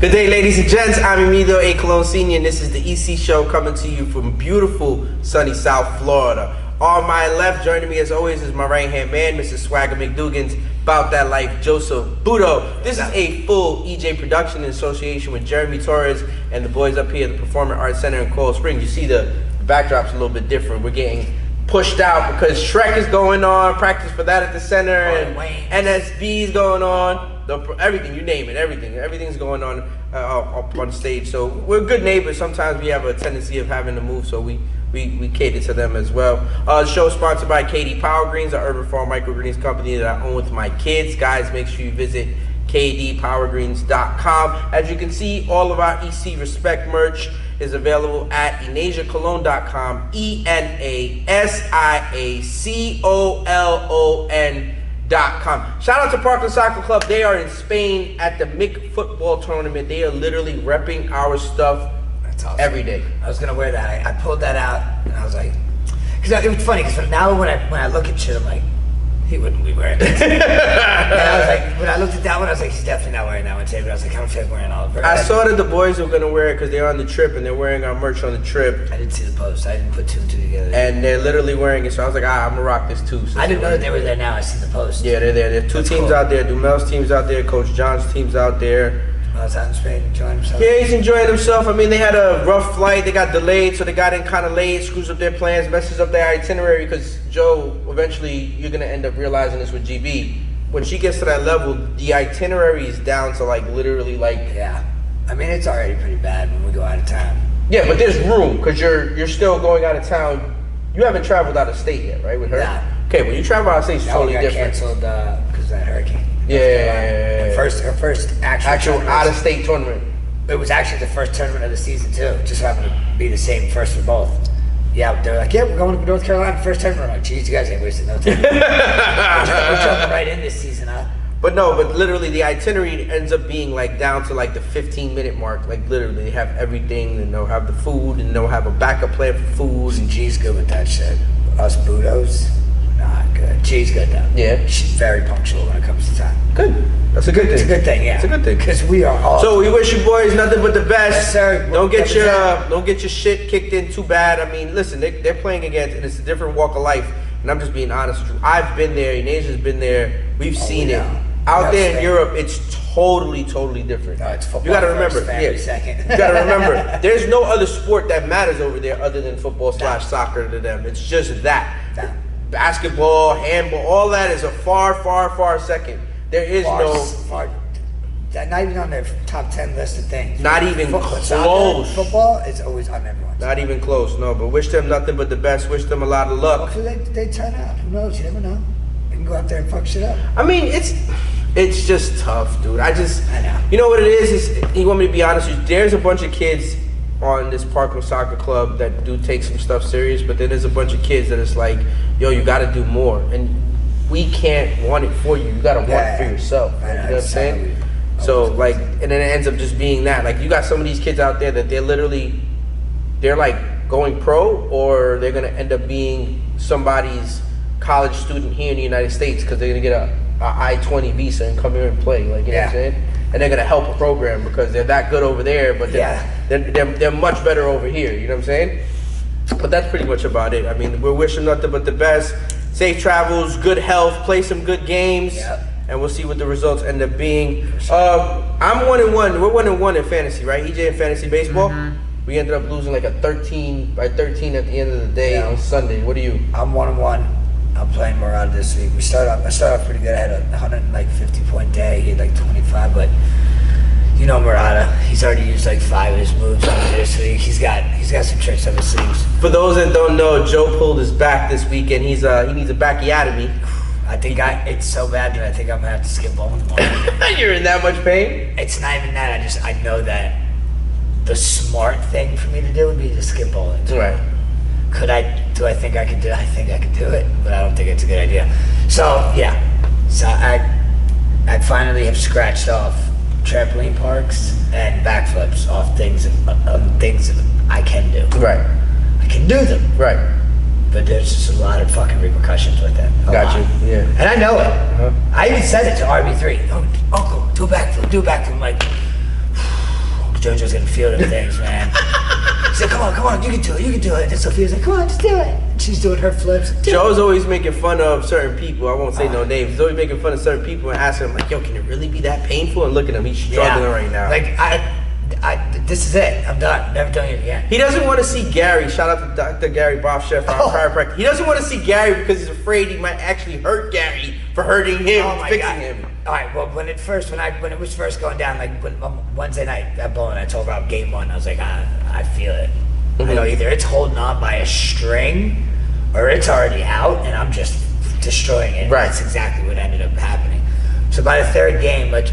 Good day, ladies and gents. I'm Emilio Colón Sr. and this is the EC Show coming to you from beautiful, sunny South Florida. On my left, joining me as always is my right-hand man, Mr. Swagger McDougan's About That Life, Joseph Buto. This is a full EJ production in association with Jeremy Torres and the boys up here at the Performing Arts Center in Coral Springs. You see the backdrop's a little bit different. We're getting pushed out because Shrek is going on, practice for that at the center, and NSB is going on. Everything, you name it, everything's going on up on stage. So we're good neighbors. Sometimes we have a tendency of having to move, so we cater to them as well. The show is sponsored by KD Power Greens, our urban farm microgreens company that I own with my kids. Guys, make sure you visit kdpowergreens.com. As you can see, all of our EC Respect merch is available at enasiacolon.com, enasiacolon.com. Shout out to Parkland Soccer Club. They are in Spain at the MIC football tournament. They are literally repping our stuff. That's awesome. Every day. I was gonna wear that. I pulled that out and I was like, because it was funny. Because now when I look at shit, I'm like, he wouldn't be wearing this. And I was like, when I looked at that one, I was like, he's definitely not wearing that one today. But I was like, I don't feel like wearing all of it. I saw that the boys were gonna wear it because they're on the trip and they're wearing our merch on the trip. I didn't see the post. I didn't put two and two together. And they're literally wearing it. So I was like, I'm gonna rock this too. I didn't know that they were there now. I see the post. Yeah, they're there. There are two teams out there. Dumel's team's out there. Coach John's team's out there. I was out in Spain enjoying himself. Yeah, he's enjoying himself. I mean, they had a rough flight. They got delayed, so they got in kind of late, screws up their plans, messes up their itinerary, because, Joe, eventually you're going to end up realizing this with GB. When she gets to that level, the itinerary is down to, like, literally, like... Yeah. I mean, it's already pretty bad when we go out of town. Yeah, but there's room, because you're still going out of town. You haven't traveled out of state yet, right, with her? Nah. Okay, when you travel out of state, it's totally different. Canceled because of that hurricane. Yeah. Her first actual out-of-state tournament. It was actually the first tournament of the season too. It just happened to be the same first for both. Yeah, they were like, yeah, we're going to North Carolina first tournament. I'm like, geez, you guys ain't wasting no time. we're jumping right in this season, huh? But no, but literally the itinerary ends up being like down to like the 15-minute mark. Like literally, they have everything, and they'll have the food, and they'll have a backup plan for food. And G's good with that shit. Us Butos, not good. G's good though. Yeah, she's very punctual when it comes to time. Good. That's a good thing. It's a good thing, yeah. It's a good thing because we are all. So we wish you boys nothing but the best. Yes, sir. Don't get your shit kicked in too bad. I mean, listen, they're playing against, and it's a different walk of life. And I'm just being honest with you. I've been there. Enasia's been there. We've seen it. Out there in Europe, it's totally different. No, it's football. You got to remember. Second. You got to remember. There's no other sport that matters over there other than football / soccer to them. It's just that. Basketball, handball, all that is a far second. There is not even on their top 10 list of things. Not even close. Football is always on everyone's. Not even close, no. But wish them nothing but the best. Wish them a lot of luck. Hopefully they turn out. Who knows? You never know. They can go out there and fuck shit up. I mean, it's just tough, dude. I know. You know what it is you want me to be honest with you? There's a bunch of kids on this Parkland Soccer Club that do take some stuff serious, but then there's a bunch of kids that it's like, yo, you got to do more. And we can't want it for you. You got to want it for yourself. You know what I'm saying? So, like, and then it ends up just being that. Like, you got some of these kids out there that they're like going pro, or they're going to end up being somebody's college student here in the United States because they're going to get a I-20 visa and come here and play. Like, you know what I'm saying? And they're going to help a program because they're that good over there, but they're much better over here. You know what I'm saying? But that's pretty much about it. I mean, we're wishing nothing but the best. Safe travels, good health, play some good games, and we'll see what the results end up being. I'm 1-1. We're 1-1 in fantasy, right? EJ in fantasy baseball. Mm-hmm. We ended up losing like a 13 at the end of the day on Sunday. What are you? I'm 1-1. I'm playing Murata this week. I started off pretty good. I had a 150-point day. He had like 25, but you know Murata. He's already used like 5 of his moves this week. He's got some tricks up his sleeves. For those that don't know, Joe pulled his back this weekend. He needs a bacchiotomy. I think it's so bad that I think I'm gonna have to skip bowling tomorrow. You're in that much pain? It's not even that. I know that the smart thing for me to do would be to skip bowling tomorrow. Right. Do I think I could do it? I think I could do it, but I don't think it's a good idea. So I finally have scratched off trampoline parks and backflips off things I can do. Right. I can do them. Right. But there's just a lot of fucking repercussions with it. Got you. Yeah. And I know it. I even said it to RB3. Oh, Uncle, do a backflip. I'm like, JoJo's gonna feel them things, man. He said, come on, you can do it. And Sophia's like, come on, just do it. And she's doing her flips. Joe's always making fun of certain people. I won't say no names. He's always making fun of certain people and asking him, like, yo, can it really be that painful? And look at him, he's struggling right now. Like, this is it. I'm done. Never doing it again. He doesn't want to see Gary. Shout out to Dr. Gary Boffchef, our chiropractor. He doesn't want to see Gary because he's afraid he might actually hurt Gary for hurting him, fixing him. All right. Well, when it was first going down, like Wednesday night at bowling, I told Rob game one. I was like, I feel it. I know either it's holding on by a string, or it's already out, and I'm just destroying it. Right. That's exactly what ended up happening. So by the third game, like,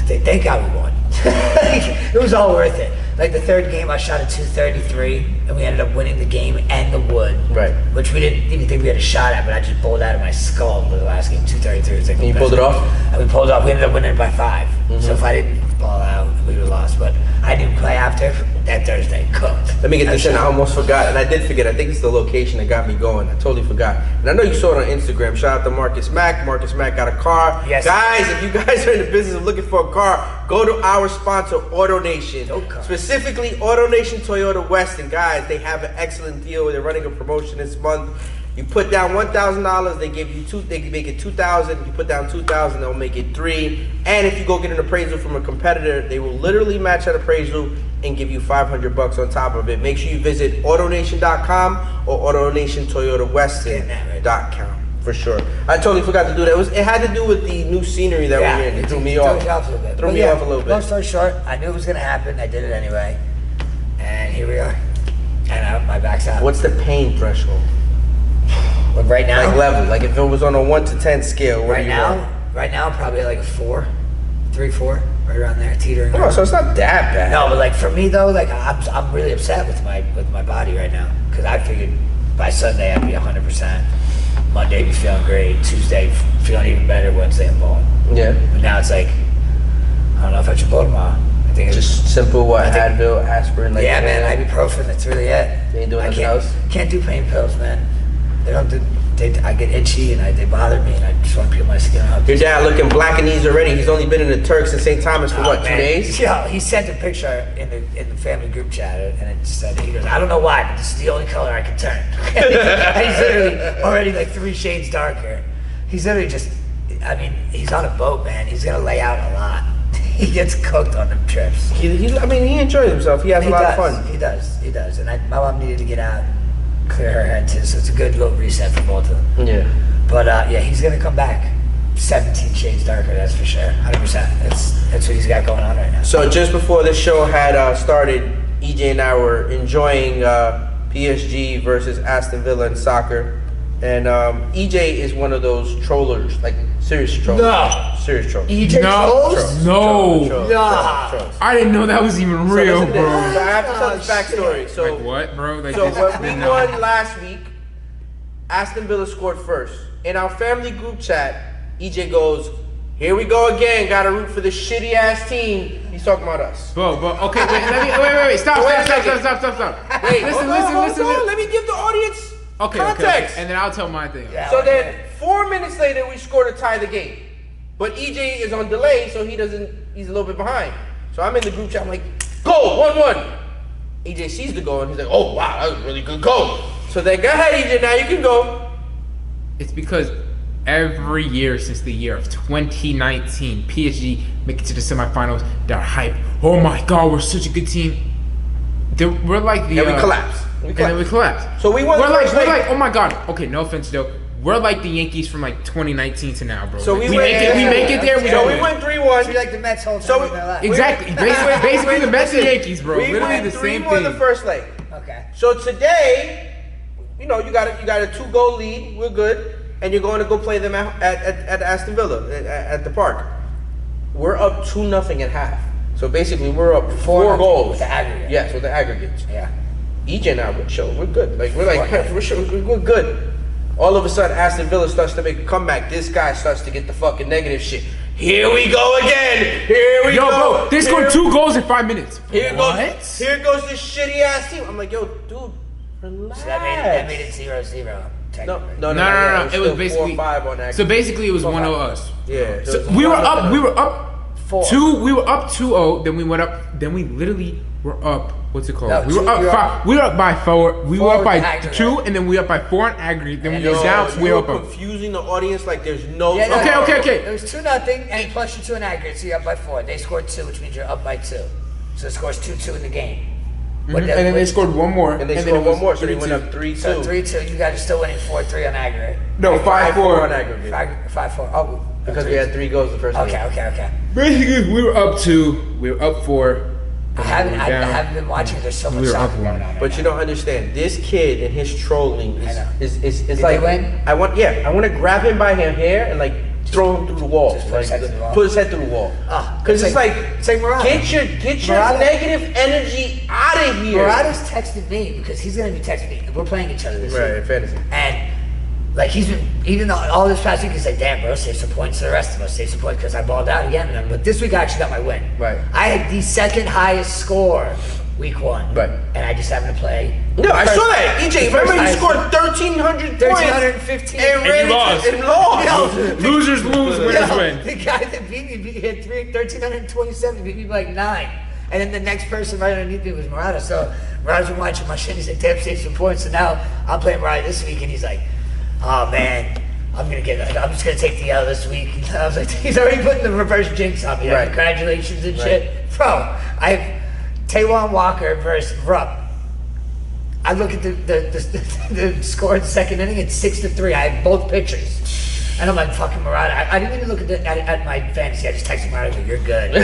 thank God we won. It was all worth it. Like the third game, I shot a 233, and we ended up winning the game and the wood. Right. Which we didn't even think we had a shot at, but I just bowled out of my skull for the last game, 233. It's like and you pulled it off? And we pulled it off. We ended up winning it by 5. So if I didn't ball out, we would have lost. But I didn't play after that Thursday. Cooked. Let me get this in. I almost forgot, and I did forget. I think it's the location that got me going. I totally forgot. And I know you saw it on Instagram. Shout out to Marcus Mack. Marcus Mack got a car. Yes. Guys, if you guys are in the business of looking for a car, go to our sponsor, AutoNation. Specifically, AutoNation Toyota Weston. Guys, they have an excellent deal. They're running a promotion this month. You put down $1,000, they give you they can make it $2,000. You put down $2,000, they'll make it $3,000. And if you go get an appraisal from a competitor, they will literally match that appraisal and give you $500 on top of it. Make sure you visit AutoNation.com or AutoNationToyotaWeston.com for sure. I totally forgot to do that. It had to do with the new scenery that we're in. It threw me off. Threw me off a little bit. Long story short, I knew it was going to happen. I did it anyway. And here we are. And my back's out. What's the pain threshold? But right now, like level, like if it was on a 1 to 10 scale, what right now, probably like a 4, 3, 4, right around there, teetering. Oh, so it's not that bad. No, but like for me though, like I'm really upset with my body right now because I figured by Sunday I'd be 100%. Monday be feeling great. Tuesday feeling even better. Wednesday I'm bowling. Yeah. But now it's like I don't know if I should bowl tomorrow. I think it's just simple. What Advil, aspirin, like yeah, man. Ibuprofen. That's really it. You ain't doing anything else. Can't do pain pills, man. They don't do. I get itchy and they bother me, and I just want to peel my skin out. Your dad looking black and knees already. He's only been in the Turks and St. Thomas for 2 days? Yeah, he sent a picture in the family group chat, and it said, he goes, I don't know why, but this is the only color I can turn. And he's literally already like 3 shades darker. He's literally just, I mean, he's on a boat, man. He's gonna lay out a lot. He gets cooked on them trips. He enjoys himself. He has a lot of fun. He does. And my mom needed to get out, clear her head too, so it's a good little reset for both of them. Yeah. But yeah, he's gonna come back 17 shades darker, that's for sure. 100%. That's what he's got going on right now. So just before the show had started, EJ and I were enjoying PSG versus Aston Villa in soccer. And EJ is one of those trollers, like serious trollers. No. Serious trollers. EJ trolls? No. I didn't know that was even real, bro. bro. So I have to tell this backstory. So like what, bro? Like so when we won last week, Aston Villa scored first. In our family group chat, EJ goes, "Here we go again. Got to root for this shitty ass team." He's talking about us. Bro, okay, wait, stop. Wait, listen. Let me give the audience context. Okay. And then I'll tell my thing. Yeah. So then, 4 minutes later, we scored to tie the game. But EJ is on delay, so he's a little bit behind. So I'm in the group chat, I'm like, goal, 1-1. EJ sees the goal, and he's like, oh, wow, that was a really good goal. So then, go ahead, EJ, now you can go. It's because every year since the year of 2019, PSG make it to the semifinals. They're hype. Oh my God, we're such a good team. We're like the. And we collapse. And then we collapse. So we won. We're like, oh my God. Okay, no offense though. We're like the Yankees from like 2019 to now, bro. So like, we make it there. We went 3-1. So like the Mets whole time. So exactly. Basically the Mets and Yankees, bro. Literally the same thing. We won the first leg. Okay. So today, you got a 2-goal lead. We're good. And you're going to go play them at Aston Villa at the park. We're up 2-0 at half. So basically, we're up 4 goals with the aggregate. Yes, with the aggregates. Yeah. EJ and I would show we're good. Like we're good. All of a sudden, Aston Villa starts to make a comeback. This guy starts to get the fucking negative shit. Here we go again. Here we go. Bro, they scored 2 goals in 5 minutes. Here goes this shitty ass team. I'm like, yo, dude, relax. So that made it 0-0. No. It was basically 4-5 on that. So basically, it was 1-0 us. Yeah. So we were up 4. 2. We were up 2-0. Then we went up. Then we literally were up. What's it called? No, we were up 5. We were up by 4. We were up by aggregate. 2, and then we were up by 4 in aggregate. Then we were down. We You're were up. confusing the audience like there's no. Yeah, Okay. It was 2-0, and plus you're 2 in aggregate, so you're up by 4. They scored 2, which means you're up by 2. So it scores 2-2 in the game. And then they scored one more. And they scored one more, so they went up 3-2. So 3-2. You guys are still winning 4-3 on aggregate. No, 5-4 on aggregate. 5-4. Oh, Because we had 3 goals the first game. Okay. Basically, we were up 2. We were up 4. I haven't been watching. There's so much We were soccer up going 1. on. But you don't understand. This kid and his trolling I know. is Did like they win? I want to grab him by his hair and like throw him through the wall. Just put his head through the wall? Put his head through the wall. Because it's like Murata. get your Murata- negative energy out of here. Murata's texted me because he's gonna be texting me. We're playing each other this Right, week. fantasy. And like he's been, even though all this past week he's like, damn bro, save some points to the rest of us, save some points because I balled out again. But this week I actually got my win. Right. I had the second highest score week 1. Right. And I just happened to play. No, I saw that. EJ, remember you First scored time. 1,300 points 1,315. and ran you lost. and lost. Losers lose, winners win. The guy that beat me he had 1,327, beat me by like 9. And then the next person right underneath me was Murata. So Murata's been watching my shit. He's like, damn, save some points. So now I'm playing Murata this week, and he's like, oh man, I'm just gonna take the L this week. I was like, he's already putting the reverse jinx on me. Like, Right. congratulations and shit, bro. I have Taiwan Walker versus Rupp. I look at the score in the second inning. It's 6-3. I have both pitchers. And I'm like, fucking Murata. I didn't even look at my fantasy. I just texted Murata, you're good. You're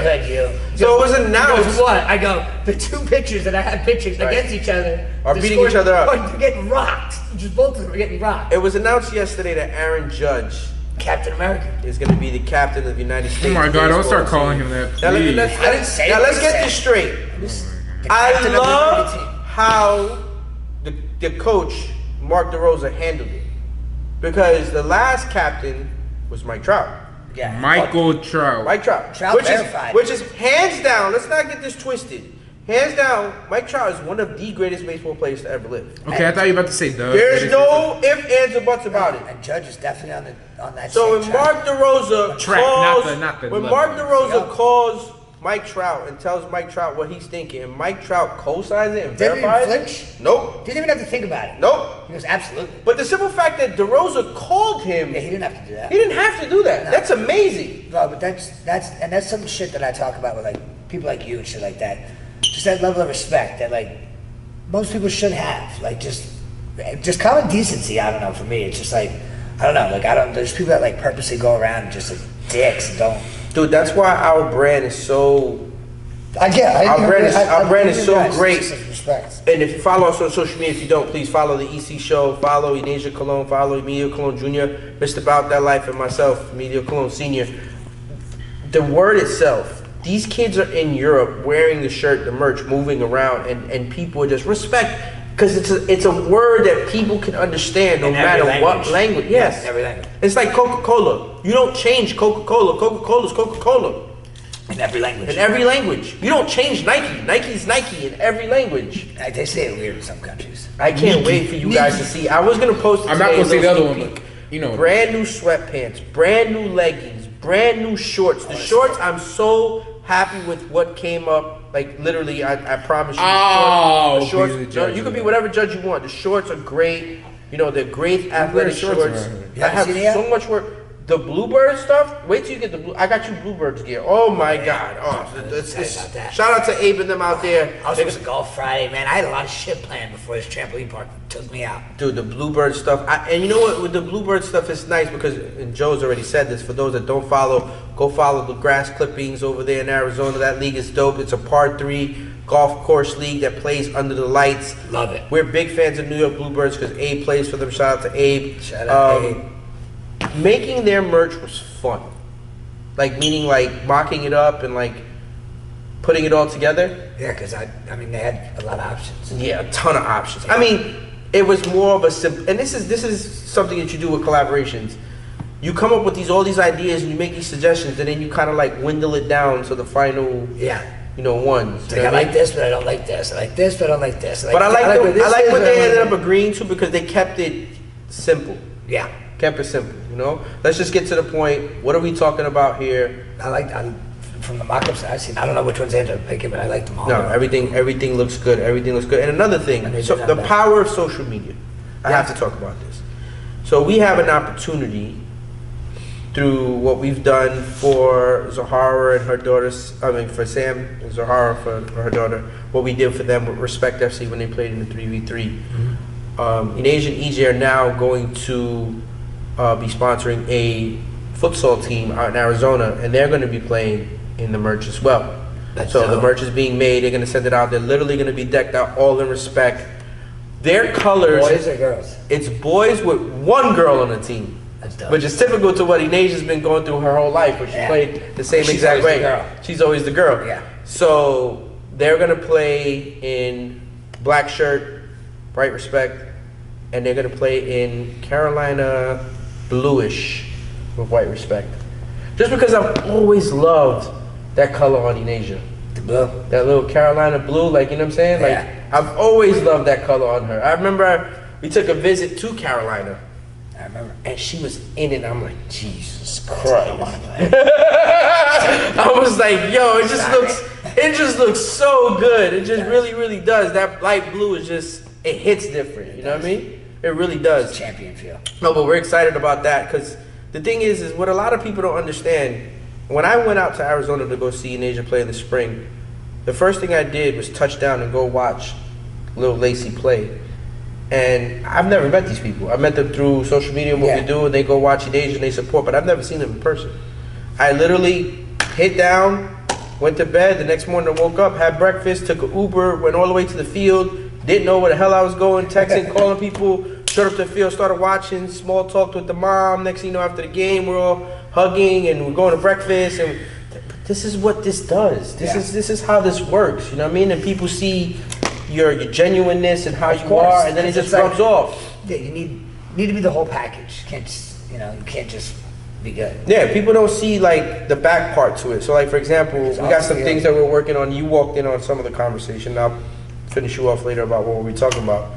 good, you. So it was announced. He goes, what? I go, the 2 pitchers that I have pitching Right. against each other Are the beating scores each other up. Are getting rocked. Just both of them are getting rocked. It was announced yesterday that Aaron Judge Captain America. is going to be the captain of the United States. Oh my God! Don't start baseball calling team. him that. Now, Please. I didn't say now it. let's I get said- this straight. The I captain of the love team. how the coach Mark DeRosa handled it, because the last captain was Mike Trout. Yeah. Michael Trout. Mike Trout, Trout verified. which is hands down. Let's not get this twisted. Hands down, Mike Trout is one of the greatest baseball players to ever live. Okay, I thought you were about to say the. There's no ifs, ands, or buts about it. And Judge is definitely on that So same when Mark DeRosa Track, calls, not the when level. Mark DeRosa Yeah. calls Mike Trout and tells Mike Trout what he's thinking, and Mike Trout co-signs it and Didn't even verifies flinch? it. Nope. Didn't even have to think about it. Nope. He goes, absolutely. But the simple fact that DeRosa called him, Yeah, he didn't have to do that. he didn't have to do that. No. That's amazing. No, but that's some shit that I talk about with like people like you and shit like that. Just that level of respect that like most people should have. Like just common decency. I don't know. For me, it's just like I don't know. Like there's people that like purposely go around and just like dicks and don't. Dude, that's why our brand is so. I get. Our brand is so great. Respect. And if you follow us on social media, if you don't, please follow the EC Show, follow Enasiacolon, follow Emilio Colón Jr., Mr. About That Life, and myself, Emilio Colón Sr. The word itself, these kids are in Europe wearing the shirt, the merch, moving around, and people just respect, because it's a word that people can understand no In every matter what language. language. Yes. Yeah, every language. It's like Coca-Cola. You don't change Coca-Cola. Coca-Cola is Coca-Cola. In every language. In every language. You don't change Nike. Nike's Nike in every language. They say it weird in some countries. I can't wait for you guys to see. I was gonna post it I'm not today, gonna say the little other one, sneak but peek. you know. Brand new sweatpants, brand new leggings, brand new shorts. The shorts, I'm so happy with what came up. Like literally, I promise you. Oh, the shorts. be the No, judge you of can be that. whatever judge you want. The shorts are great. You know, they're great athletic shorts shorts. around here. I have You haven't seen it so much work. The Bluebird stuff. Wait till you get the blue. I got you Bluebirds gear. Oh my God. Oh, it's about that. shout out to Abe and them out there. I was supposed to golf Friday, man. I had a lot of shit planned before this trampoline park took me out. Dude, the Bluebird stuff. And you know what? With the Bluebird stuff, it's nice because, and Joe's already said this, for those that don't follow, go follow the grass clippings over there in Arizona. That league is dope. It's a par 3 golf course league that plays under the lights. Love it. We're big fans of New York Bluebirds because Abe plays for them. Shout out to Abe. Shout out to Abe. Making their merch was fun. Like, meaning like mocking it up and like putting it all together. Yeah, because I mean, they had a lot of options. Yeah, a ton of options. I mean, it was more of a simple, and this is something that you do with collaborations. You come up with all these ideas and you make these suggestions, and then you kind of like dwindle it down to the final, Yeah. ones. Like, I like this, but I don't like this. I like this, but I don't like this. But I like where this what is, they but I ended like up agreeing to because they kept it simple. Yeah. Kept it simple, you know? Let's just get to the point. What are we talking about here? From the mock-ups that I've seen, I don't know which ones they ended up picking, but I like them all. No, everything looks good. Everything looks good. And another thing, so the power of social media. I have to talk about this. So we have an opportunity through what we've done for Zahara and her daughters, for Sam and Zahara for her daughter, what we did for them with Respect FC when they played in the 3v3. Enasia and EJ are now going to be sponsoring a futsal team out in Arizona, and they're going to be playing in the merch as well. The merch is being made. They're going to send it out. They're literally going to be decked out all in Respect. Their colors. Boys or girls? It's boys with one girl on the team. Which is typical to what Enasia's been going through her whole life, where she played the same exact way. She's always the girl. Yeah. So they're gonna play in black shirt, bright Respect, and they're gonna play in Carolina bluish with white Respect. Just because I've always loved that color on Enasia. The blue. That little Carolina blue, like, you know what I'm saying? Like, I've always loved that color on her. I remember we took a visit to Carolina. I remember. And she was in it. I'm like, Jesus Christ. I was like, yo, it just looks so good. It just really does. That light blue is just, it hits different. You know what I mean? It really does. It's a champion feel. No, but we're excited about that because the thing is what a lot of people don't understand. When I went out to Arizona to go see Enasia play in the spring, the first thing I did was touch down and go watch Lil Lacey play. And I've never met these people. I met them through social media and what we do, and they go watch Enasia and they support, but I've never seen them in person. I literally hit down, went to bed, the next morning I woke up, had breakfast, took an Uber, went all the way to the field, didn't know where the hell I was going, texting, calling people, showed up to the field, started watching, small talked with the mom. Next thing you know, after the game, we're all hugging and we're going to breakfast. And this is what this does. This is how this works, you know what I mean? And people see your genuineness and how you are, and then it just rubs off. Yeah, you need to be the whole package. You can't just, you can't just be good. Yeah, people don't see like the back part to it. So like, for example, we got some things that we're working on. You walked in on some of the conversation. I'll finish you off later about what we're talking about.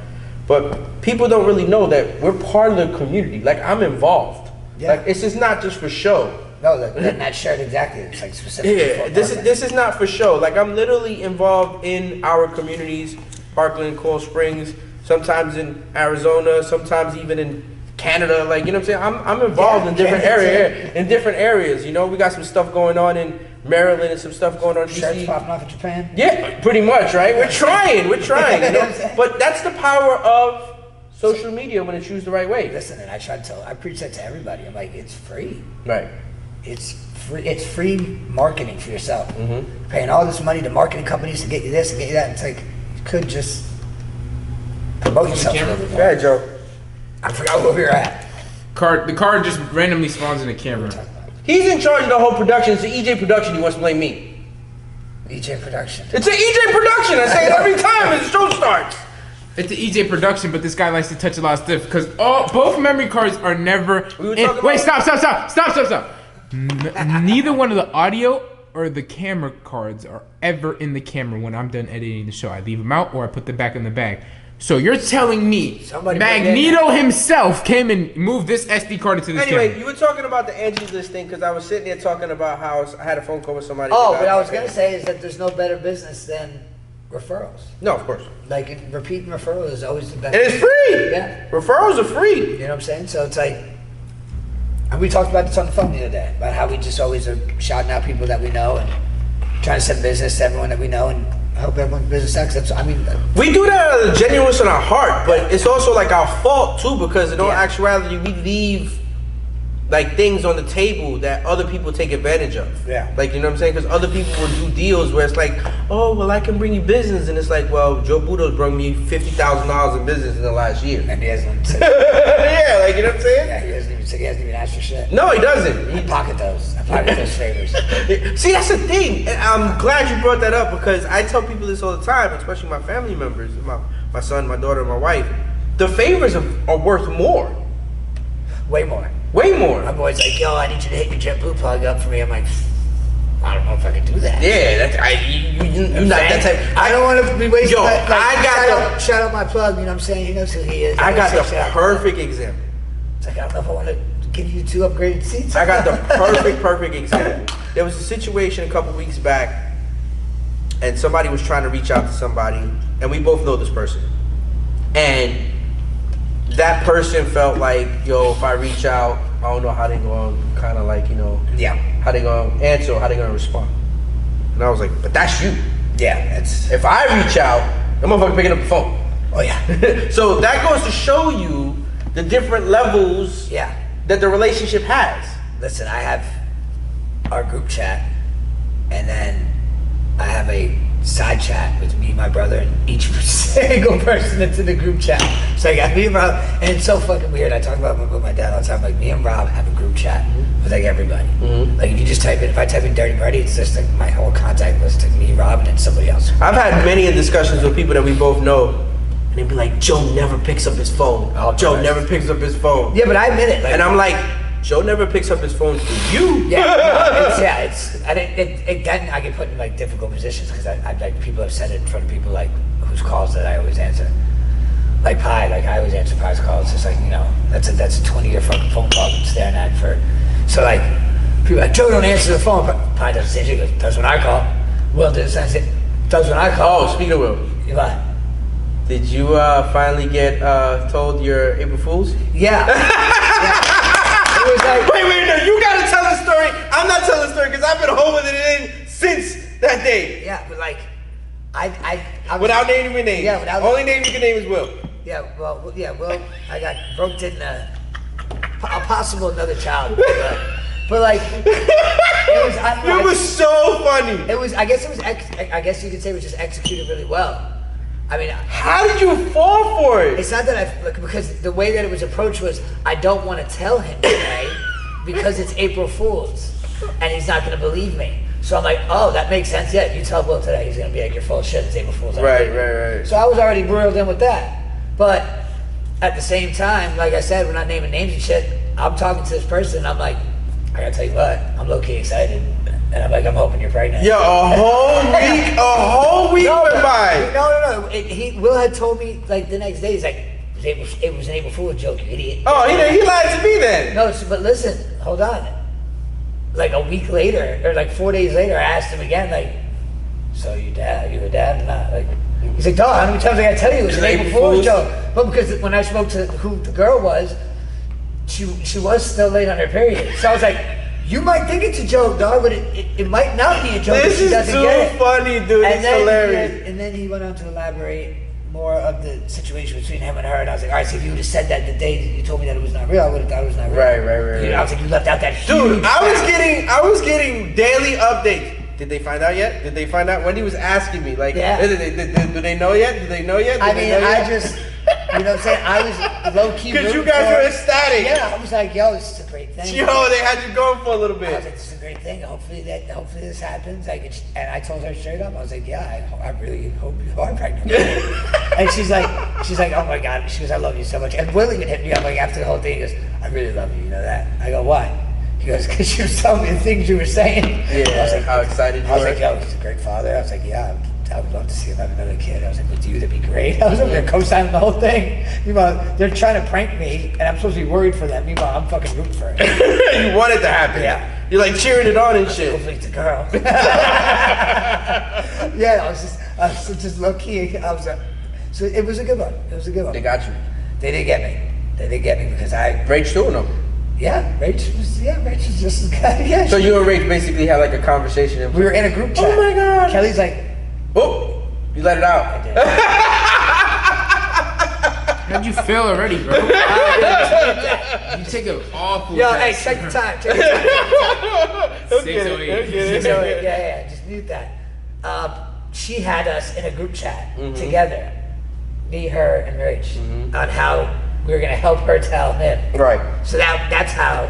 But people don't really know that we're part of the community. Like, I'm involved. Yeah. Like, it's just not just for show. No, that shirt exactly. It's like specific. Yeah, this is not for show. Like, I'm literally involved in our communities, Parkland, Coral Springs, sometimes in Arizona, sometimes even in Canada. Like, you know what I'm saying? I'm involved in different areas. You know, we got some stuff going on in Maryland and some stuff going on in DC. Shirts popping off in Japan. Yeah, pretty much, right? We're trying. You know? But that's the power of social media when it's used the right way. Listen, and I preach that to everybody. I'm like, it's free. Right. It's free marketing for yourself. Mm-hmm. Paying all this money to marketing companies to get you this and get you that. It's like, you could just promote yourself a little bit more. Yeah, Joe. I forgot where we were at. The card just randomly spawns in the camera. He's in charge of the whole production. It's the EJ production. He wants to blame me. EJ production. It's an EJ production. I say it every time as the show starts. It's the EJ production, but this guy likes to touch a lot of stuff because both memory cards are never. Wait, stop. Neither one of the audio or the camera cards are ever in the camera when I'm done editing the show. I leave them out or I put them back in the bag. So you're telling me Magneto himself came and moved this SD card into this camera? Anyway, you were talking about the Angie's List thing because I was sitting there talking about how I had a phone call with somebody. Oh, what I was going to say is that there's no better business than referrals. No, of course. Like, repeating referrals is always the best. And it's free. Yeah. Referrals are free. You know what I'm saying? So it's like, and we talked about this on the phone the other day, about how we just always are shouting out people that we know and trying to send business to everyone that we know and I hope everyone's business sucks. We do that out of the genuineness in our heart, but it's also like our fault too because in all actuality we leave like things on the table that other people take advantage of. Yeah. Like, you know what I'm saying? Because other people will do deals where it's like, oh, well, I can bring you business. And it's like, well, Joe Buto's brought me $50,000 in business in the last year. And he hasn't said yeah, like, you know what I'm saying? Yeah, he hasn't even asked for shit. No, he doesn't. I pocket those favors. See, that's the thing. I'm glad you brought that up because I tell people this all the time, especially my family members, my son, my daughter, my wife. The favors are worth more. Way more. Way more. My boy's like, yo, I need you to hit your JetBlue plug up for me. I'm like, I don't know if I can do that. Yeah, you're not that type. I don't want to be wasting. Yo, shout out my plug. You know what I'm saying? He knows who he is. I got the perfect example. It's like, I don't know if I want to give you 2 upgraded seats. I got the perfect example. There was a situation a couple weeks back, and somebody was trying to reach out to somebody, and we both know this person. And that person felt like, yo, if I reach out, I don't know how they going to kind of like, you know, how they going to answer or how they going to respond. And I was like, but that's you. Yeah, it's... If I reach out, the motherfucker picking up the phone. Oh, yeah. So that goes to show you the different levels that the relationship has. Listen, I have our group chat, and then I have a side chat with me, my brother, and each single person that's in the group chat. So I got me and Rob, and it's so fucking weird. I talk about it with my dad all the time. Like, me and Rob have a group chat with like everybody. Like, if you just type in, if I type in Dirty Marty, it's just like my whole contact list to me, Rob, and then somebody else. I've had many discussions with people that we both know, and they'd be like, Joe never picks up his phone. Oh, Joe never picks up his phone. Yeah, but I admit it. Like, and I'm like, Joe never picks up his phone for you. Yeah, no, then I get put in like difficult positions because I like people have said it in front of people like whose calls that I always answer. Like Pi, like I always answer Pi's calls. It's just like, you know, that's a 20-year fucking phone call I'm staring at for. So like people are like, Joe don't answer the phone, but Pi doesn't answer. He goes, does when I call. Will does when I call. Oh, speaking of Will, what? did you finally get told your April Fools? Yeah. It was like, wait, no, you gotta tell the story. I'm not telling the story because I've been holding it in since that day. Yeah, but like, I was, without naming your name. Yeah, without. Only name you can name is Will. Yeah, well, I got roped in a possible another child, but like, it was. It was so funny. It was. I guess it was. I guess you could say it was just executed really well. I mean, how did you fall for it? It's not that because the way that it was approached was, I don't want to tell him today because it's April Fool's and he's not going to believe me. So I'm like, oh, that makes sense. Yeah, if you tell Will today, he's going to be like, you're full of shit. It's April Fool's. Right. So I was already broiled in with that. But at the same time, like I said, we're not naming names and shit. I'm talking to this person and I'm like, I got to tell you what, I'm low-key excited. And I'm like, I'm hoping you're pregnant. Yeah, a whole week went by. No. Will had told me like the next day. He's like, it was an April Fool's joke, you idiot. Oh, he lied to me then. No, but listen, hold on. Like a week later, or like 4 days later, I asked him again, like, so you a dad or not? Like, he's like, dog, how many times I gotta tell you it was an April Fool's joke? But because when I spoke to who the girl was, she was still late on her period. So I was like, you might think it's a joke, dog, but it might not be a joke. This is too funny, dude. It's hilarious. And then he went on to elaborate more of the situation between him and her, and I was like, all right, so if you would have said that the day that you told me that it was not real, I would have thought it was not real. Right. I was like, you left out that huge dude, I was getting daily updates. Did they find out yet? Did they find out? Wendy was asking me, like, do they know yet? Do they know yet? Just, you know what I'm saying? I was low-key because you guys were ecstatic. Yeah, I was like, yo, this is a great thing. Yo, they had you going for a little bit. I was like, this is a great thing. Hopefully this happens. And I told her straight up, I was like, yeah, I really hope you are pregnant. And she's like, oh my God. She goes, I love you so much. And Will even hit me up like after the whole thing. He goes, I really love you. You know that? I go, why? He goes, because she was telling me the things you were saying. Yeah. I was like, how excited you were. I was like, yo, he's a great father. I was like, yeah, I would love to see him have another kid. I was like, with you, that'd be great. I was over there co-signing the whole thing. Meanwhile, they're trying to prank me, and I'm supposed to be worried for them. Meanwhile, I'm fucking rooting for it. You want it to happen. Yeah. You're like cheering it on and shit. Hopefully it's a girl. Yeah, I was just low key. So it was a good one. They got you. They did get me because I. Rach too or no? Yeah, Rach was just as good. Yeah. So you and Rach basically had like a conversation. We were in a group chat. Oh my God. Kelly's like, oh, you let it out. I did. How'd you feel already, bro? You take an awful. Yo, hey, check the time. 6:08. 6:08. Yeah. Just mute that. She had us in a group chat together, me, her, and Rach, on how we were gonna help her tell him. Right. So that's how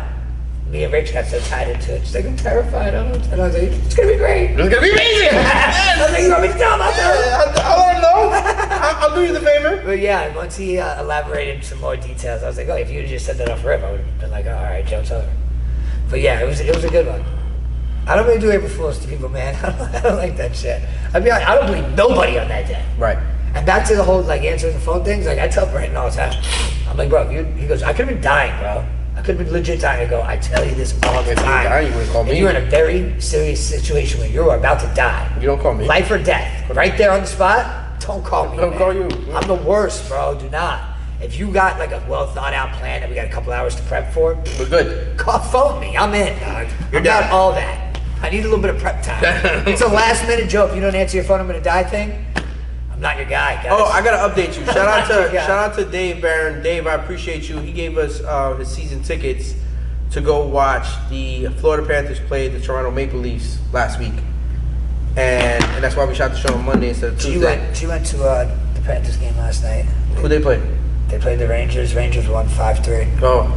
me and Rach got so tied into it. She's like, I'm terrified. And I was like, it's gonna be great. It's gonna be amazing. I was like, you want me to tell him? I'll let him know. I'll do you the favor. But yeah, once he elaborated some more details, I was like, oh, if you had just said that off rip, I would have been like, oh, all right, Joe's over. But yeah, it was a good one. I don't really do April Fools to people, man. I don't like that shit. I mean, I don't believe nobody on that day. Right. And back to the whole like answering the phone things, like I tell Brandon all the time. I'm like, bro, he goes, I could have been dying, bro. I could have been legit dying. I go, I tell you this all the time. Dying, you wouldn't call me. And you're in a very serious situation where you're about to die. You don't call me. Life or death. Right there on the spot, don't call me. Don't call you. I'm the worst, bro. Do not. If you got like a well thought out plan that we got a couple hours to prep for, we're good. Phone me. I'm in, dog. You're I'm down. not all that. I need a little bit of prep time. It's a last minute joke. If you don't answer your phone, I'm gonna die thing. I'm not your guy, guys. Oh, I gotta update you. Shout out to Dave Barron. Dave, I appreciate you. He gave us his season tickets to go watch the Florida Panthers play the Toronto Maple Leafs last week, and that's why we shot the show on Monday instead of Tuesday. She went to the Panthers game last night. Who they play? They played the Rangers. Rangers won 5-3. Oh,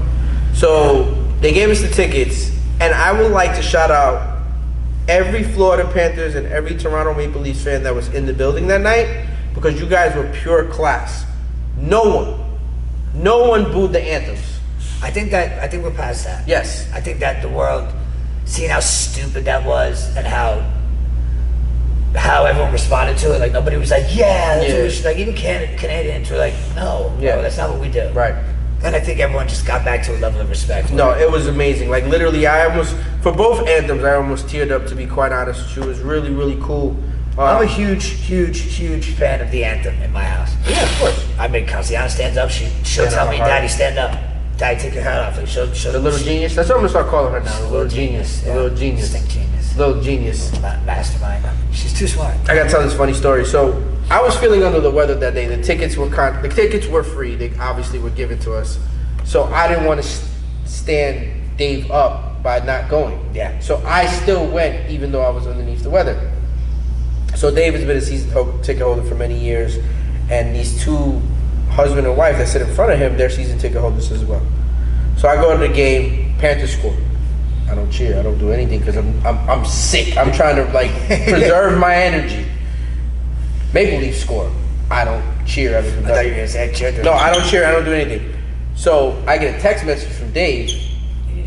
so they gave us the tickets, and I would like to shout out every Florida Panthers and every Toronto Maple Leafs fan that was in the building that night, because you guys were pure class. No one booed the anthems. I think we're past that. Yes. I think that the world, seeing how stupid that was and how everyone responded to it, like nobody was like, yeah, that's what we should, like even Canadians were like, no, that's not what we do. Right. And I think everyone just got back to a level of respect. No, it was amazing. Like literally, for both anthems, I almost teared up, to be quite honest with you. It was really, really cool. I'm a huge fan of the anthem in my house. Yeah, of course. I make Cassiana stands up. She'll tell me, Daddy, stand up. Daddy, take your hat off. Like, she'll the little genius. That's what I'm gonna start calling her now. The little genius. Yeah. The little genius. Distinct genius. Little genius. Mastermind. She's too smart. I gotta tell this funny story. So I was feeling under the weather that day. The tickets were free. They obviously were given to us. So I didn't want to stand Dave up by not going. Yeah. So I still went, even though I was underneath the weather. So Dave has been a season ticket holder for many years, and these two husband and wife that sit in front of him, they're season ticket holders as well. So I go to the game, Panthers score. I don't cheer, I don't do anything because I'm sick. I'm trying to like preserve my energy. Maple Leafs score. I don't cheer. I thought you were gonna say cheer. No, I don't cheer. I don't do anything. So I get a text message from Dave.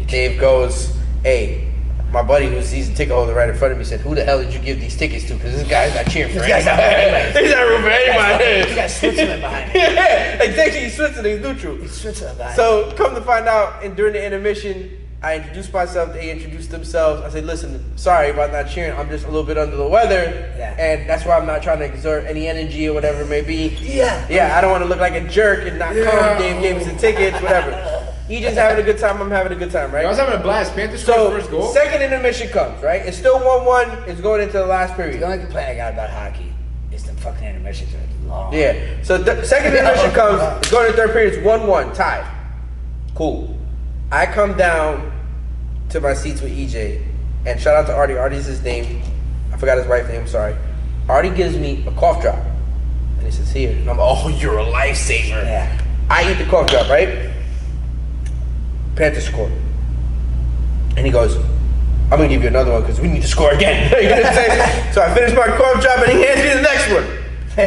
Dave goes, "Hey, my buddy who's season ticket holder right in front of me said, who the hell did you give these tickets to? Because this guy's not cheering for anybody. He's not rooting for anybody. He's got Switzerland behind him. Yeah, exactly. He's Switzerland. He's neutral. He's Switzerland behind him. So come to find out, and during the intermission, I introduced myself. They introduced themselves. I said, listen, sorry about not cheering. I'm just a little bit under the weather. Yeah. And that's why I'm not trying to exert any energy or whatever it may be. Yeah. Yeah, I don't want to look like a jerk and not come. Dave gave us the tickets, whatever. EJ's having a good time. I'm having a good time, right? I was having a blast. Panthers scored first goal. Second intermission comes, right? It's still 1-1. It's going into the last period. The only complaint I got about hockey is the fucking intermissions are long. Yeah. So the second intermission comes. It's going into third period. It's 1-1, tied. Cool. I come down to my seats with EJ, and shout out to Artie. Artie's his name. I forgot his wife's name. I'm sorry. Artie gives me a cough drop, and he says, "Here." And I'm, "Oh, you're a lifesaver." Yeah. I eat the cough drop, right? Panthers score. And he goes, "I'm going to give you another one because we need to score again." You know what I'm saying? So I finish my cough drop and he hands me the next one.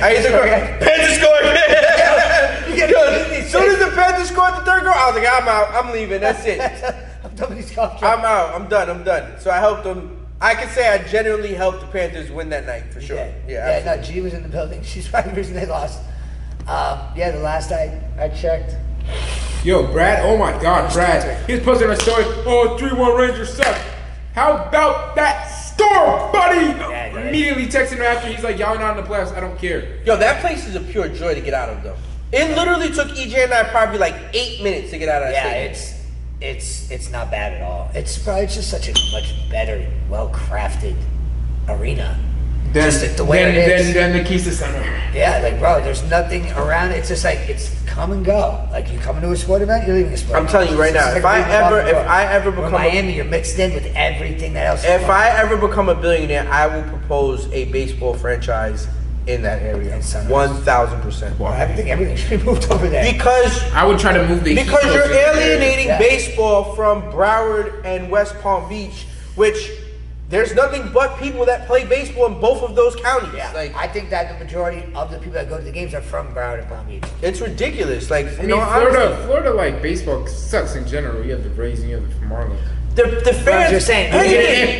I eat the cough. Panthers score again. As soon as the Panthers scored the third goal, I was like, I'm out. I'm leaving. That's it. I'm done with these cough drops. I'm out. I'm done. So I helped them. I can say I genuinely helped the Panthers win that night for sure. Yeah, no, G was in the building. She's probably the reason they lost. Yeah, the last I checked. Yo, Brad, oh my God, Brad. He was posting a story, 3-1 Rangers suck. How about that score, buddy? Yeah, Immediately texting him after, he's like, y'all not in the playoffs, I don't care. Yo, that place is a pure joy to get out of, though. It literally took EJ and I probably like 8 minutes to get out of that stadium. It's not bad at all. It's just such a much better, well-crafted arena. Just the way it is. Then the Kisa Center. Yeah, like bro, there's nothing around it. It's just like it's come and go. Like you come into a sport event, you're leaving a sport. I'm telling you right now, if I ever become Miami, you're mixed in with everything that else. If I ever become a billionaire, I will propose a baseball franchise in that area. 1,000%. I think everything should be moved over there. Because I would try to move the because you're alienating baseball from Broward and West Palm Beach, which there's nothing but people that play baseball in both of those counties. Yeah, like I think that the majority of the people that go to the games are from Broward and Palm Beach. it's ridiculous. Like I mean, Florida like baseball sucks in general. You have the Rays and you have the Marlins. The fans. You're saying.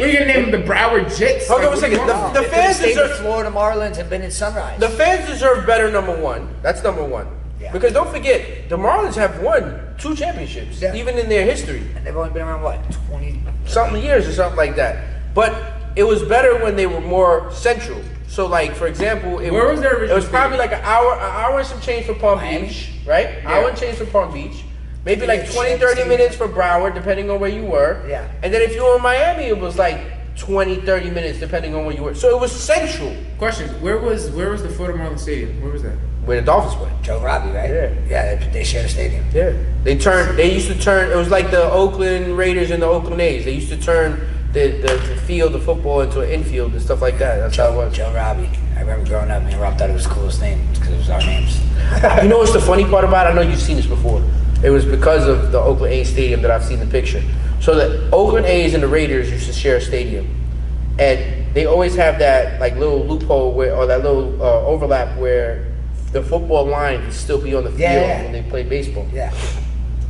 We're gonna name them the Broward Jets. Hold on a second. The fans deserve. Florida Marlins have been in Sunrise. The fans deserve better. Number one. That's number one. Yeah. Because don't forget, the Marlins have won 2 championships, even in their history. And they've only been around what, 20 something years or something like that. But it was better when they were more central. So, like for example, it was probably like an hour and some change for Palm Beach, right? Yeah. Hour and change for Palm Beach. Maybe like 20, 30 minutes for Broward, depending on where you were. Yeah. And then if you were in Miami, it was like 20, 30 minutes, depending on where you were. So it was central. Question: Where was the Florida Marlins Stadium? Where was that? Where the Dolphins play. Joe Robbie, right? Yeah. Yeah, they share a stadium. Yeah. They used to turn, it was like the Oakland Raiders and the Oakland A's. They used to turn the field of football into an infield and stuff like that. That's how it was. Joe Robbie. I remember growing up, me and Rob thought it was the coolest name because it was our names. You know what's the funny part about it? I know you've seen this before. It was because of the Oakland A's stadium that I've seen the picture. So the Oakland A's and the Raiders used to share a stadium. And they always have that like little loophole or that little overlap where the football line can still be on the field when they play baseball. Yeah.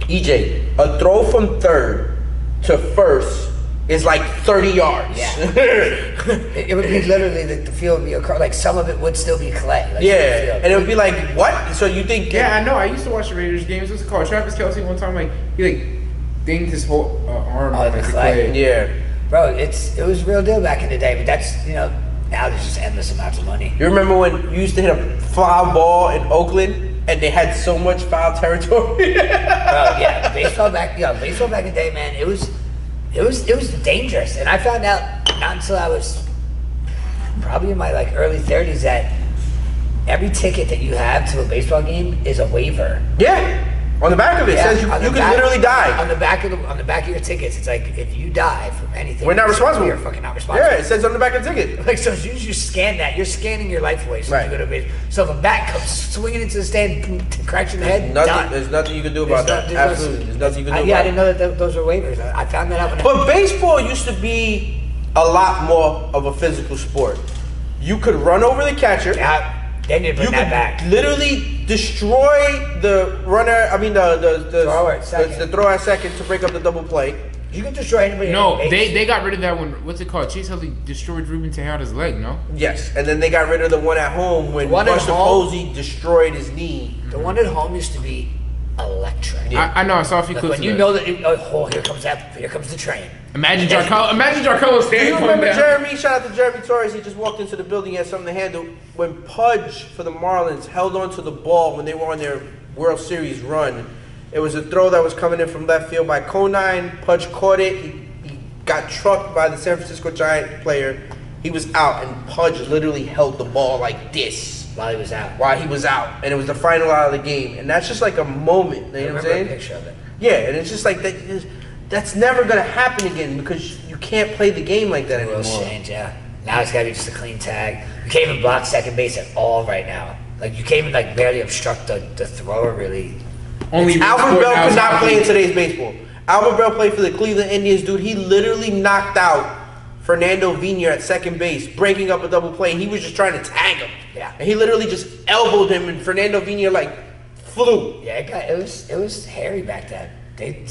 EJ, a throw from third to first is like 30 yards. Yeah. it would be literally the field would be like some of it would still be clay. Like and it would be like what? So you think? Yeah, I know. I used to watch the Raiders games. What's it called? Travis Kelce one time he dinged his whole arm on the clay. Yeah. Bro, it was real deal back in the day, but that's now there's just endless amounts of money. You remember when you used to hit a foul ball in Oakland and they had so much foul territory? Bro, yeah, baseball back in the day, man, it was dangerous. And I found out not until I was probably in my like early 30s that every ticket that you have to a baseball game is a waiver. Yeah. On the back of it says you can literally die. On the back of your tickets, it's like if you die from anything, we're not responsible. You're fucking not responsible. Yeah, it says on the back of the ticket. Like so, as soon as you scan that, you're scanning your life away. So you go to baseball. So if a bat comes swinging into the stand, cracks in the head, done. There's nothing you can do about that. Absolutely, there's nothing you can do. I didn't know that those were waivers. I found that out. But baseball used to be a lot more of a physical sport. You could run over the catcher. Yeah. They need to bring that back. Literally destroy the runner. I mean the thrower at second to break up the double play. You can destroy anybody. No, they got rid of that one. What's it called? Chase Utley destroyed Ruben Tejada's leg. No. Yes, and then they got rid of the one at home when Buster Posey destroyed his knee. The one at home used to be electric. Yeah. I know. I saw a few clips. When you know that, here comes the train. Imagine Giancarlo standing. Do you remember Jeremy? Shout out to Jeremy Torres. He just walked into the building. He had something to handle. When Pudge for the Marlins held on to the ball when they were on their World Series run, it was a throw that was coming in from left field by Conine. Pudge caught it. He got trucked by the San Francisco Giant player. He was out, and Pudge literally held the ball like this while he was out. And it was the final out of the game. And that's just like a moment. You know what I'm saying? A picture of it. Yeah, and it's just like that. That's never gonna happen again because you can't play the game like that anymore. Rules change, yeah. Now it's gotta be just a clean tag. You can't even block second base at all right now. Like you can't even like barely obstruct the thrower really. Only Albert Bell could not play in today's baseball. Albert Bell played for the Cleveland Indians, dude. He literally knocked out Fernando Vina at second base, breaking up a double play. He was just trying to tag him. Yeah. And he literally just elbowed him, and Fernando Vina like flew. Yeah, it was hairy back then. They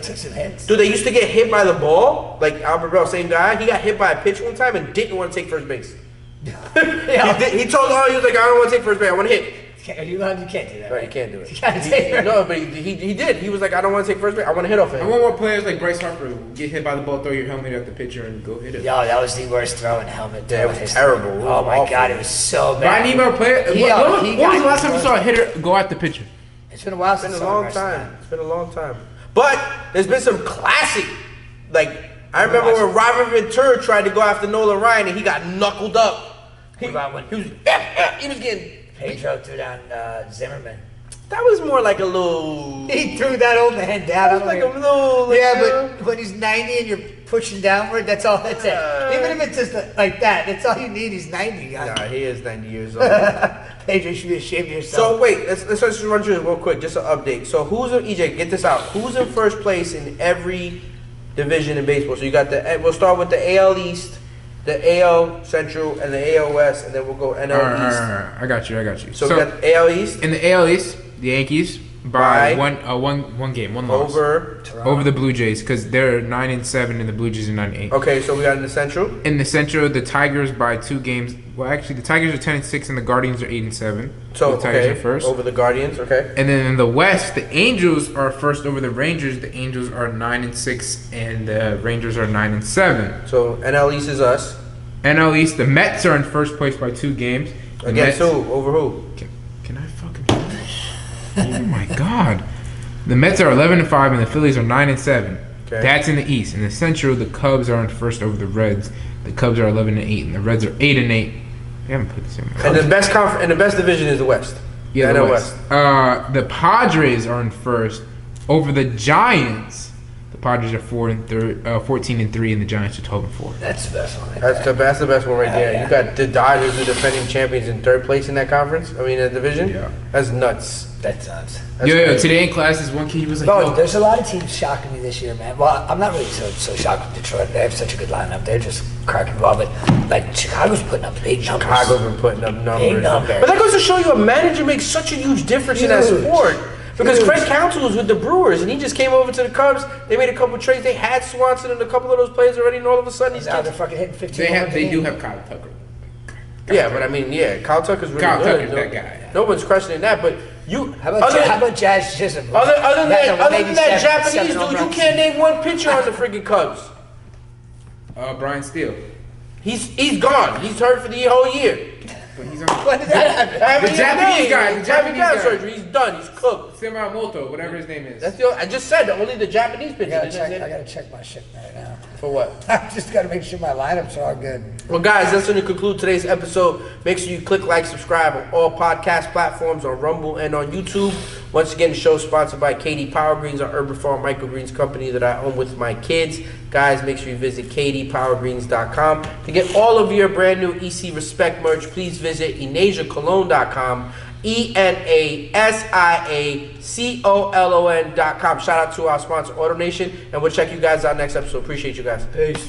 took some hits. Dude, they used to get hit by the ball. Like Albert Bell, same guy. He got hit by a pitch one time and didn't want to take first base. He told he was like, I don't want to take first base. I want to hit. You can't do that. Right, you can't do it. You can't take it. No, but he did. He was like, I don't want to take first base. I want to hit off of him. I want more players like Bryce Harper get hit by the ball, throw your helmet at the pitcher, and go hit it. Yo, that was the worst throw in helmet. Yeah, it was terrible. Oh my god, it was so bad. But I need more players. When was the last time you saw a hitter go at the pitcher? It's been a while since. It's been a long time. It's been a long time. But there's been some classic, like I remember when Robert Ventura tried to go after Nolan Ryan and he got knuckled up. He was getting. Pedro threw down Zimmerman. That was more like a little. He threw that old man down. That was like a little. Yeah, but when he's 90 and you're pushing downward, that's all that's it. Even if it's just like that, that's all you need. He's 90. Nah, he is 90 years old. Pedro, you should be ashamed of yourself. So wait, let's just run through it real quick, just an update. So EJ, get this out. Who's in first place in every division in baseball? So you got we'll start with the AL East, the AL Central, and the AL West, and then we'll go NL East. I got you. So we got AL East. In the AL East, the Yankees, by one game, one loss over the Blue Jays because they're 9-7 and the Blue Jays are 9-8. Okay, so we got in the Central. In the Central, the Tigers by 2 games. Well, actually, the Tigers are 10-6 and the Guardians are 8-7. So the Tigers are first over the Guardians. Okay. And then in the West, the Angels are first over the Rangers. The Angels are 9-6 and the Rangers are 9-7. So NL East is us. NL East, the Mets are in first place by 2 games. Against who? Over who? Can I fucking finish? Oh my God. The Mets are 11-5 and the Phillies are 9-7. Okay. That's in the East. In the Central, the Cubs are in first over the Reds. The Cubs are 11-8 and the Reds are 8-8. They haven't put this in. And the best division is the West. Yeah, the West. The Padres are in first over the Giants. The Padres are 14-3 and the Giants are 12-4. That's the best one. That's the best one right there. Yeah. You got the Dodgers, the defending champions, in third place in that conference. I mean, that division. Yeah, that's nuts. That's nuts. Yo, today in class, this one kid, he was like, "No, there's a lot of teams shocking me this year, man." Well, I'm not really so shocked with Detroit. They have such a good lineup. They're just cracking ball. But like Chicago's putting up big numbers. Chicago's been putting up numbers. Big numbers. But that goes to show you a manager makes such a huge difference in that sport. Because Craig Counsell was with the Brewers, and he just came over to the Cubs. They made a couple trades. They had Swanson and a couple of those players already, and all of a sudden these kids, they're fucking hitting 15. They do have Kyle Tucker. But I mean, Kyle Tucker's really Kyle good. Tucker's that guy. No one's questioning that, but how about Jazz Chisholm? Other than that Japanese dude, you can't name one pitcher on the freaking Cubs. Brian Steele. He's gone. He's hurt for the whole year. But he's on the Japanese guy surgery. He's done. He's cooked. Semifinals, whatever his name is. I just said only the Japanese pitcher. I gotta check my shit right now. For what? I just gotta make sure my lineups are all good. Well, guys, that's going to conclude today's episode. Make sure you click like, subscribe on all podcast platforms, on Rumble and on YouTube. Once again, the show is sponsored by KD Power Greens, our Urban Farm Microgreens company that I own with my kids. Guys, make sure you visit kdpowergreens.com. To get all of your brand new EC Respect merch, please visit enasiacolon.com. enasiacolon.com. Shout out to our sponsor, AutoNation, and we'll check you guys out next episode. Appreciate you guys. Peace.